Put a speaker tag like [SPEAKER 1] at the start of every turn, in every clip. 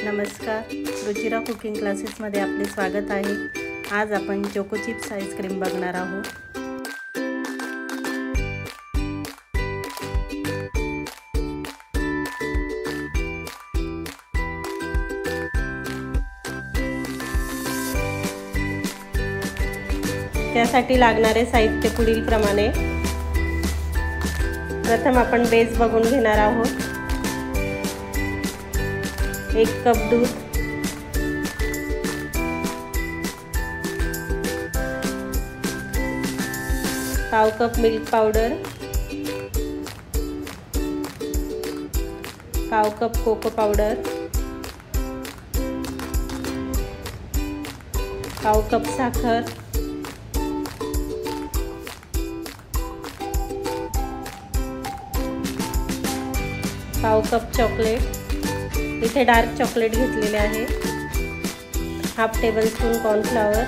[SPEAKER 1] नमस्कार, रुचिरा कुकिंग क्लासेसमध्ये आपले स्वागत आहे। आज आपण चोको चिप्स आईस्क्रीम बघणार आहोत। त्यासाठी लागणारे साहित्य पुढील प्रमाणे। प्रथम आपण बेस बघून घेणार आहोत। 1 कप दूध, 1/2 cup milk powder, 1/2 cup cocoa powder, 1/2 cup साखर, 1/2 कप चॉकलेट, इथे डार्क चॉकलेट घेतलेले आहे, 1/2 tablespoon cornflour,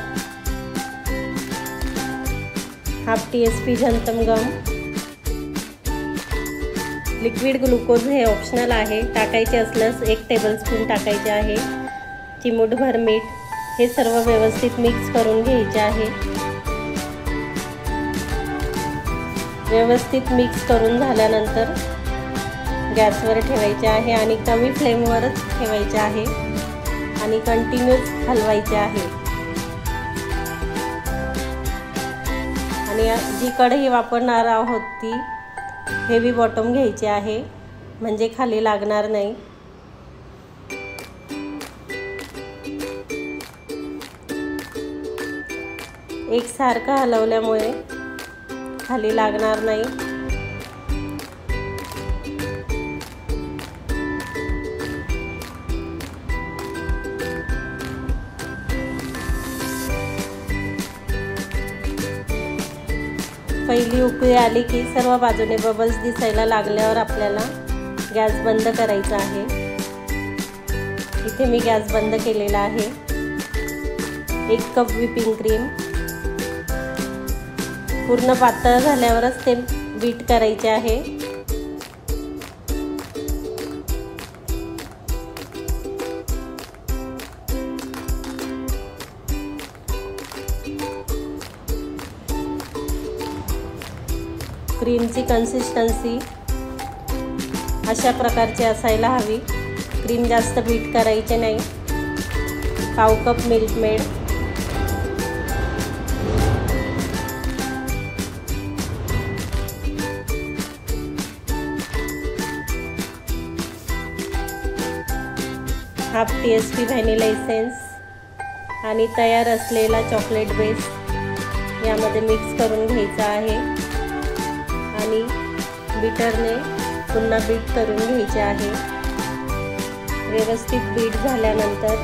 [SPEAKER 1] 1/2 TSP xanthan gum, liquid glucose हे ऑप्शनल आहे, टाकायचे असल्यास 1 टेबलस्पून टाकायचे आहे, चिमूटभर मीठ। हे सर्व व्यवस्थित मिक्स करून घ्यायचे आहे। व्यवस्थित मिक्स करून झाल्यानंतर गॅसवर ठेवायचे आहे आणि कमी फ्लेमवरच ठेवायचे आहे आणि कंटिन्यूस हलवायचे आहे। आणि जी कढई वापरणार आहोत ती हेवी बॉटम घ्यायची आहे, म्हणजे खाली लागणार नाही। एकसारखं हलवल्यामुळे खाली लागणार नाही। पहिली उकळी आली की सर्व बाजूने बबल्स दिसायला लागल्यावर आपल्याला गॅस बंद करायचा आहे। इथे मी गॅस बंद केलेला आहे। 1 कप व्हिपिंग क्रीम, पूर्ण पातळ झाल्यावरच ते बीट करायचे आहे। क्रीमची कन्सिस्टन्सी अशा प्रकारची असायला हवी। क्रीम जास्त बीट करायचे नाही। 1/2 cup milk made, 1/2 TSP vanilla essence आणि तयार असलेला चॉकलेट बेस यामध्ये मिक्स करून घ्यायचा आहे आणि बीटरने पुन्हा बीट करून घ्यायचे आहे। व्यवस्थित बीट झाल्यानंतर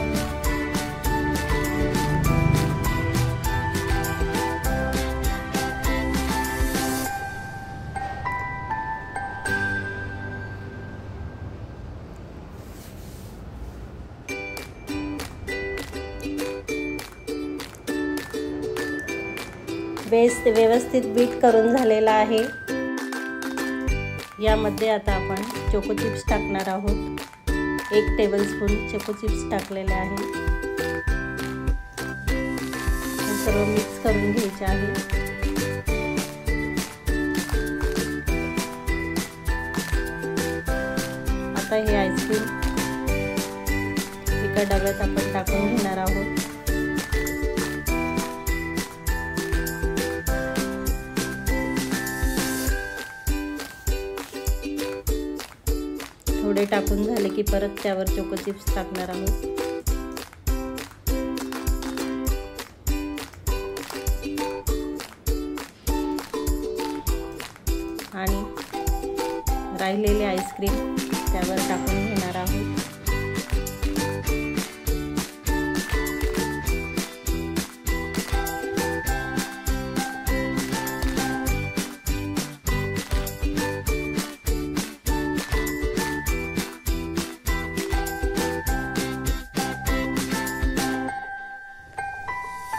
[SPEAKER 1] बेस व्यवस्थित बीट करून झालेला आहे। यामध्ये आता आपण चोको चिप्स टाकणार आहोत। 1 टेबलस्पून चोको चिप्स टाकलेले आहे। सर्व मिक्स करून घ्यायचे आहे। आता हे आईस्क्रीम एका डब्यात आपण टाकून घेणार आहोत। थोडे टाकून झाले की परत त्यावर चोको चिप्स टाकणार आहोत। आणि राहिलेले आईस्क्रीम त्यावर टाकून घेणार आहोत।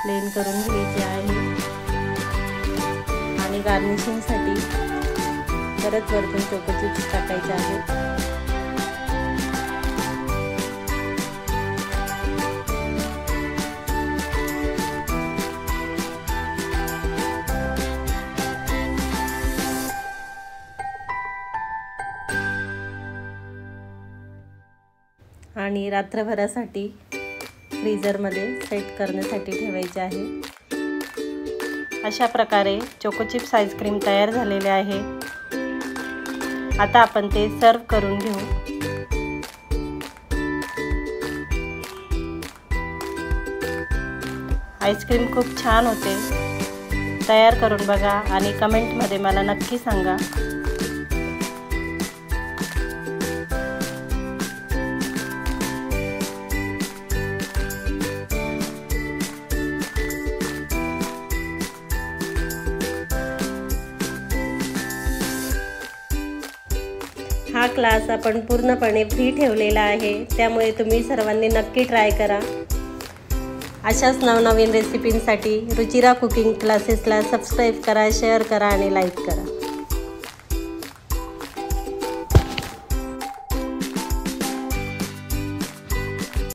[SPEAKER 1] प्लेन करून घ्यायचे आहे आणि गार्निशिंगसाठी परत वरतून चोको चिप्स टाकायचे आहेत। आणि रात्रभरासाठी फ्रीझरमध्ये सेट करण्यासाठी ठेवायचे आहे। अशा प्रकारे चोको चिप्स आईस्क्रीम तयार झालेले आहे। आता आपण ते सर्व करून घेऊ। आईस्क्रीम खूप छान होते, तयार करून बघा आणि कमेंटमध्ये मला नक्की सांगा। हा क्लास आपण पूर्णपणे फ्री ठेवलेला आहे, त्यामुळे तुम्ही सर्वांनी नक्की ट्राय करा। अशाच नवनवीन रेसिपींसाठी रुचिरा कुकिंग क्लासेसला सबस्क्राईब करा, शेअर करा आणि लाईक करा।